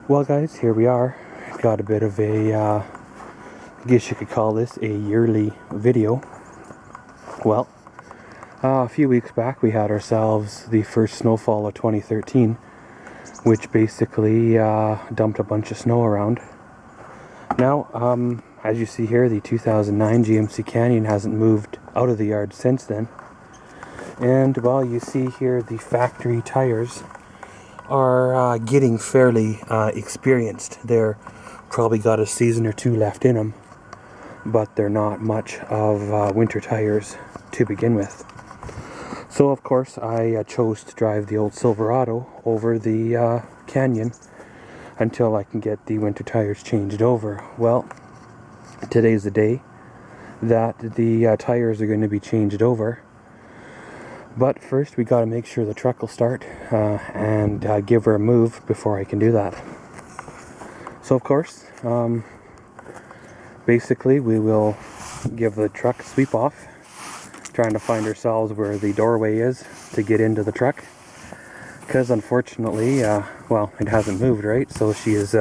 Well guys, here we are. Got a bit of a, I guess you could call this a yearly video. Well, a few weeks back we had ourselves the first snowfall of 2013, which basically dumped a bunch of snow around. Now, as you see here, the 2009 GMC Canyon hasn't moved out of the yard since then. And well, you see here the factory tires are getting fairly experienced. They're probably got a season or two left in them, but they're not much of winter tires to begin with. So of course I chose to drive the old Silverado over the Canyon until I can get the winter tires changed over. Well, today's the day that the tires are going to be changed over. But first we got to make sure the truck will start and give her a move before I can do that. So of course, basically we will give the truck a sweep off, trying to find ourselves where the doorway is to get into the truck. Because unfortunately, well, it hasn't moved, right? So she is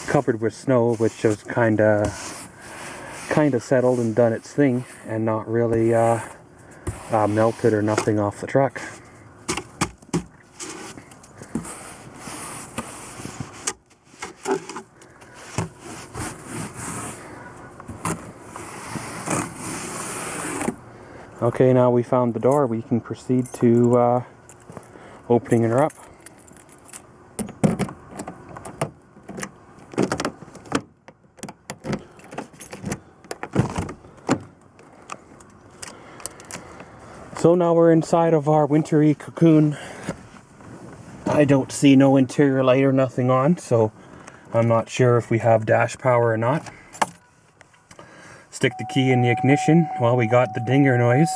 covered with snow, which has kind of settled and done its thing, and not really melted or nothing off the truck. Okay, now we found the door, we can proceed to opening her up. So now we're inside of our wintry cocoon. I don't see no interior light or nothing on, so I'm not sure if we have dash power or not. Stick the key in the ignition. Well, we got the dinger noise.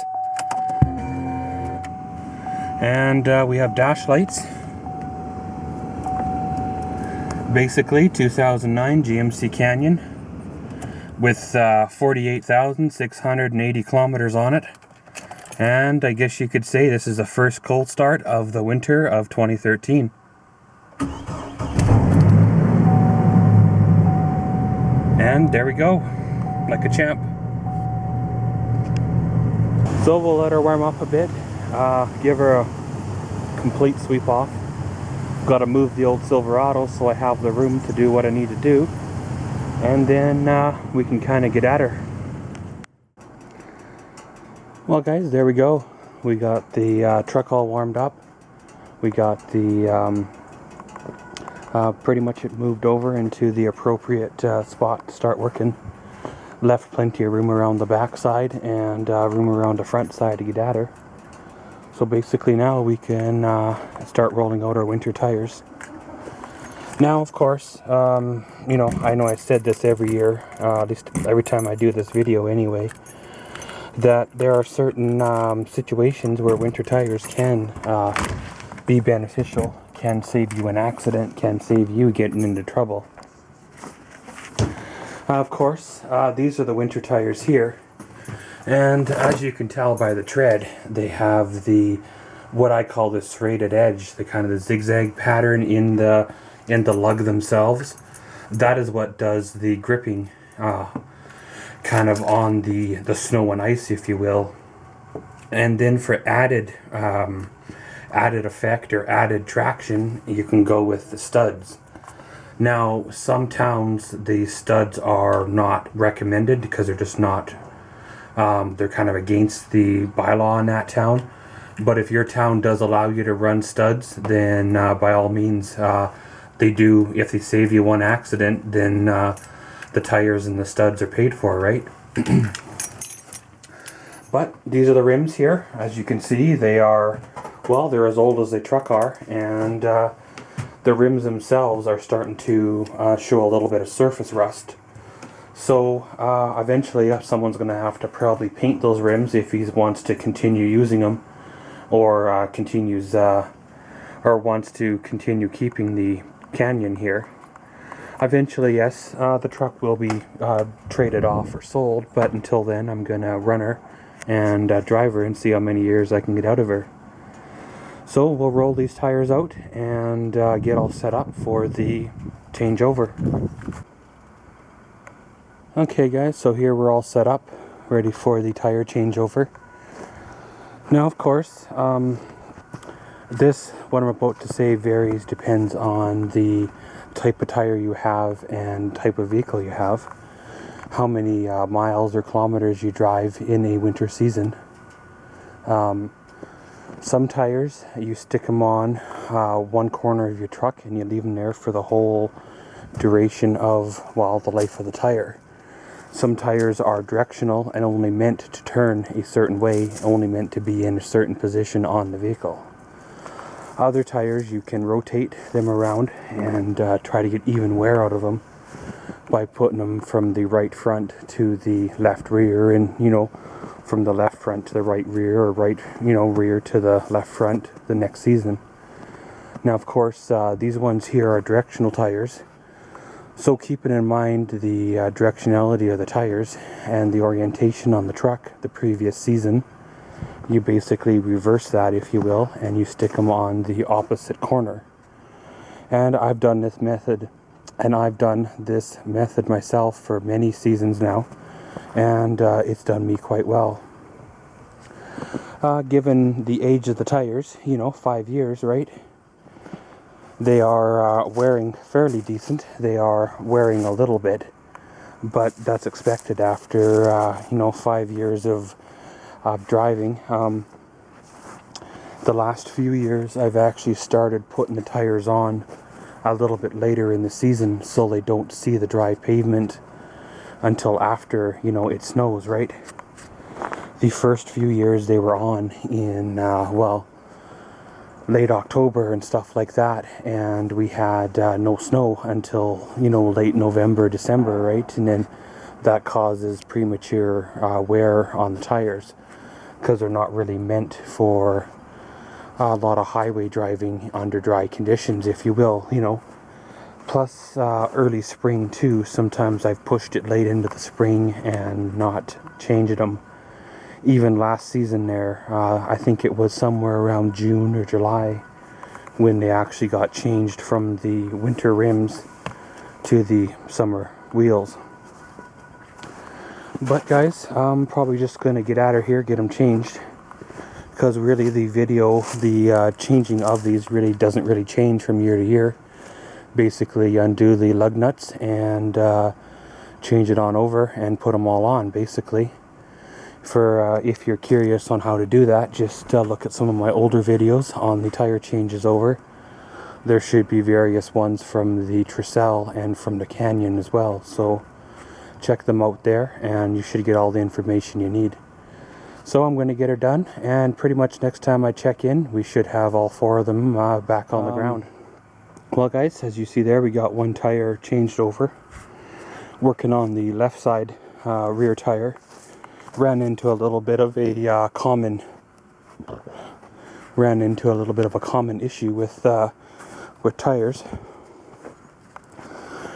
And we have dash lights. Basically 2009 GMC Canyon with 48,680 kilometers on it. And I guess you could say this is the first cold start of the winter of 2013. And there we go, like a champ. So we'll let her warm up a bit, give her a complete sweep off. Got to move the old Silverado so I have the room to do what I need to do. And then we can kind of get at her. Well guys, there we go. We got the truck all warmed up. We got the pretty much it moved over into the appropriate spot to start working. Left plenty of room around the back side and room around the front side to get at her. So basically now we can start rolling out our winter tires. Now of course, you know I said this every year, at least every time I do this video anyway, that there are certain situations where winter tires can be beneficial, can save you an accident, can save you getting into trouble. Of course, these are the winter tires here, and as you can tell by the tread, they have the what I call the serrated edge, the kind of the zigzag pattern in the lug themselves. That is what does the gripping kind of on the snow and ice, if you will. And then for added effect or added traction, you can go with the studs. Now some towns the studs are not recommended because they're just not they're kind of against the bylaw in that town. But if your town does allow you to run studs, then by all means they do. If they save you one accident, then the tires and the studs are paid for, right? But these are the rims here. As you can see, they are, well, they're as old as the truck are, and the rims themselves are starting to show a little bit of surface rust. So eventually someone's going to have to probably paint those rims if he wants to continue using them, or wants to continue keeping the Canyon here. Eventually, yes, the truck will be traded off or sold, but until then I'm going to run her and drive her and see how many years I can get out of her. So we'll roll these tires out and get all set up for the changeover. Okay guys, so here we're all set up, ready for the tire changeover. Now of course, what I'm about to say varies, depends on the type of tire you have and type of vehicle you have, how many miles or kilometers you drive in a winter season. Some tires, you stick them on one corner of your truck and you leave them there for the whole duration of, well, the life of the tire. Some tires are directional and only meant to turn a certain way, only meant to be in a certain position on the vehicle. Other tires, you can rotate them around and try to get even wear out of them by putting them from the right front to the left rear, and from the left front to the right rear, or right rear to the left front the next season. Now of course, these ones here are directional tires. So keeping in mind the directionality of the tires and the orientation on the truck the previous season, you basically reverse that, if you will, and you stick them on the opposite corner. And I've done this method myself for many seasons now, and it's done me quite well. Given the age of the tires, 5 years, right? They are wearing fairly decent. They are wearing a little bit, but that's expected after 5 years of driving. The last few years I've actually started putting the tires on a little bit later in the season, so they don't see the dry pavement until after it snows, right? The first few years they were on in late October and stuff like that, and we had no snow until late November, December, right? And then that causes premature wear on the tires, because they're not really meant for a lot of highway driving under dry conditions, if you will. Plus early spring too. Sometimes I've pushed it late into the spring and not changed them. Even last season there, I think it was somewhere around June or July when they actually got changed from the winter rims to the summer wheels. But guys, I'm probably just going to get out of here, get them changed, because really the changing of these really doesn't really change from year to year. Basically, you undo the lug nuts and change it on over and put them all on, basically. For if you're curious on how to do that, just look at some of my older videos on the tire changes over. There should be various ones from the Tercel and from the Canyon as well, so check them out there and you should get all the information you need. So I'm going to get her done, and pretty much next time I check in we should have all 4 of them back on the ground. Well guys, as you see there, we got one tire changed over. Working on the left side rear tire. Ran into a little bit of a common issue with tires.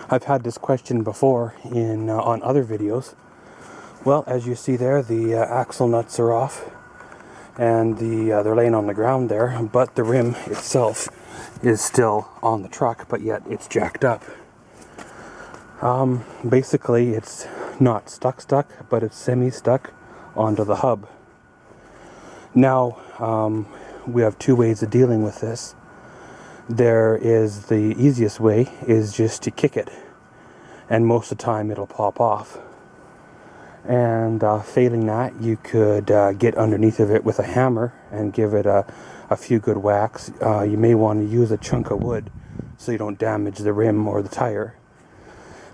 I've had this question before on other videos. Well, as you see there, the axle nuts are off, and they're laying on the ground there, but the rim itself is still on the truck, but yet it's jacked up. Basically, it's not stuck, but it's semi-stuck onto the hub. Now, we have 2 ways of dealing with this. The easiest way is just to kick it, and most of the time it'll pop off. And failing that, you could get underneath of it with a hammer and give it a few good whacks. You may want to use a chunk of wood so you don't damage the rim or the tire.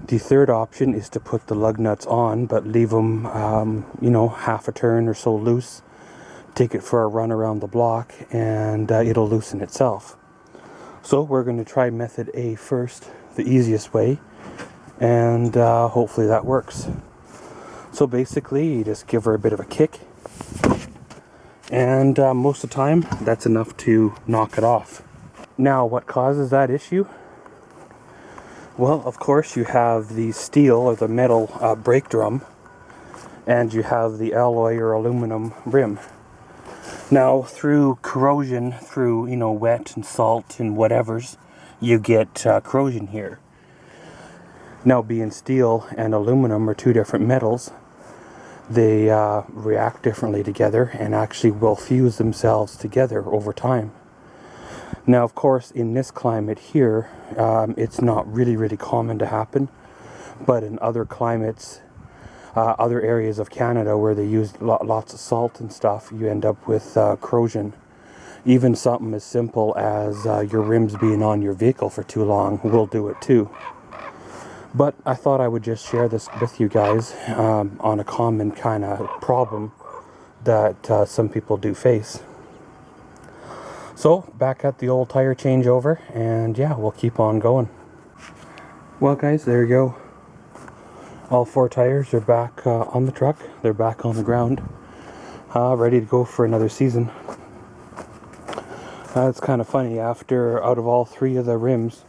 The third option is to put the lug nuts on, but leave them, half a turn or so loose. Take it for a run around the block, and it'll loosen itself. So we're going to try method A first, the easiest way, and hopefully that works. So basically, you just give her a bit of a kick, and most of the time, that's enough to knock it off. Now, what causes that issue? Well, of course, you have the steel or the metal brake drum, and you have the alloy or aluminum rim. Now, through corrosion, through, wet and salt and whatevers, you get corrosion here. Now, being steel and aluminum are two different metals, they react differently together and actually will fuse themselves together over time. Now, of course, in this climate here, it's not really common to happen, but in other climates, other areas of Canada where they use lots of salt and stuff, you end up with corrosion. Even something as simple as your rims being on your vehicle for too long will do it too. But I thought I would just share this with you guys on a common kind of problem that some people do face. So, back at the old tire changeover, and yeah, we'll keep on going. Well guys, there you go. All 4 tires are back on the truck. They're back on the ground, ready to go for another season. It's kind of funny, out of all 3 of the rims,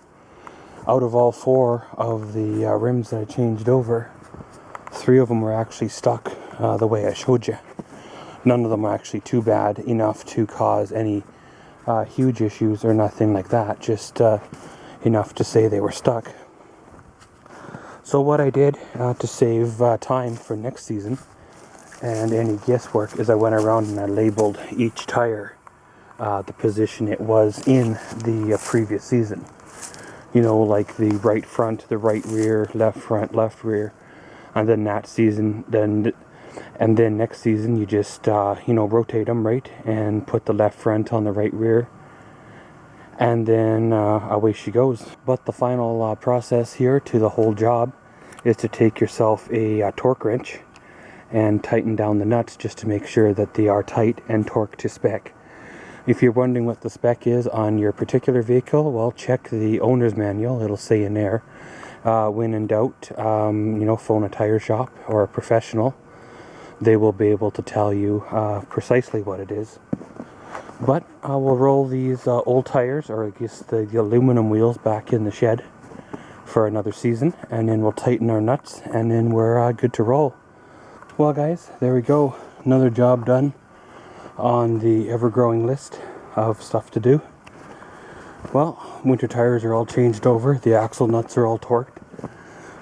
out of all 4 of the rims that I changed over, 3 of them were actually stuck the way I showed you. None of them were actually too bad enough to cause any huge issues or nothing like that, just enough to say they were stuck. So what I did to save time for next season and any guesswork is I went around and I labeled each tire the position it was in the previous season. Like the right front, the right rear, left front, left rear, and then that season, then next season you just rotate them right and put the left front on the right rear, and then away she goes. But the final process here to the whole job is to take yourself a torque wrench and tighten down the nuts just to make sure that they are tight and torqued to spec. If you're wondering what the spec is on your particular vehicle, well, check the owner's manual. It'll say in there. When in doubt, phone a tire shop or a professional. They will be able to tell you precisely what it is. But we'll roll these old tires, or I guess the aluminum wheels, back in the shed for another season, and then we'll tighten our nuts, and then we're good to roll. Well guys, there we go. Another job done on the ever-growing list of stuff to do. Well, winter tires are all changed over. The axle nuts are all torqued.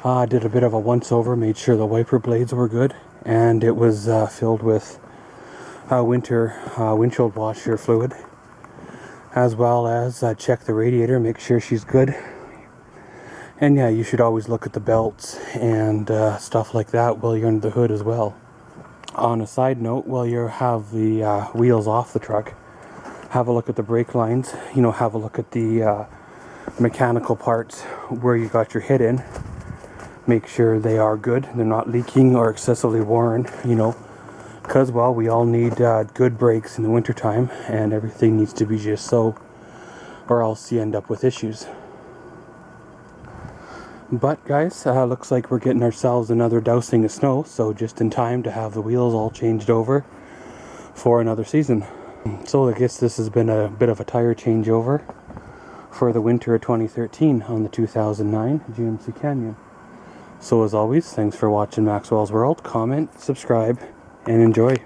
I did a bit of a once-over, made sure the wiper blades were good, and it was filled with winter windshield washer fluid, as well as check the radiator, make sure she's good. And yeah, you should always look at the belts and stuff like that while you're under the hood as well. On a side note, while you have the wheels off the truck, have a look at the brake lines, have a look at the mechanical parts where you got your hit in. Make sure they are good, they're not leaking or excessively worn, because, well, we all need good brakes in the wintertime, and everything needs to be just so, or else you end up with issues. But guys, looks like we're getting ourselves another dousing of snow, so just in time to have the wheels all changed over for another season. So I guess this has been a bit of a tire changeover for the winter of 2013 on the 2009 GMC Canyon. So as always, thanks for watching Maxwell's World. Comment, subscribe, and enjoy.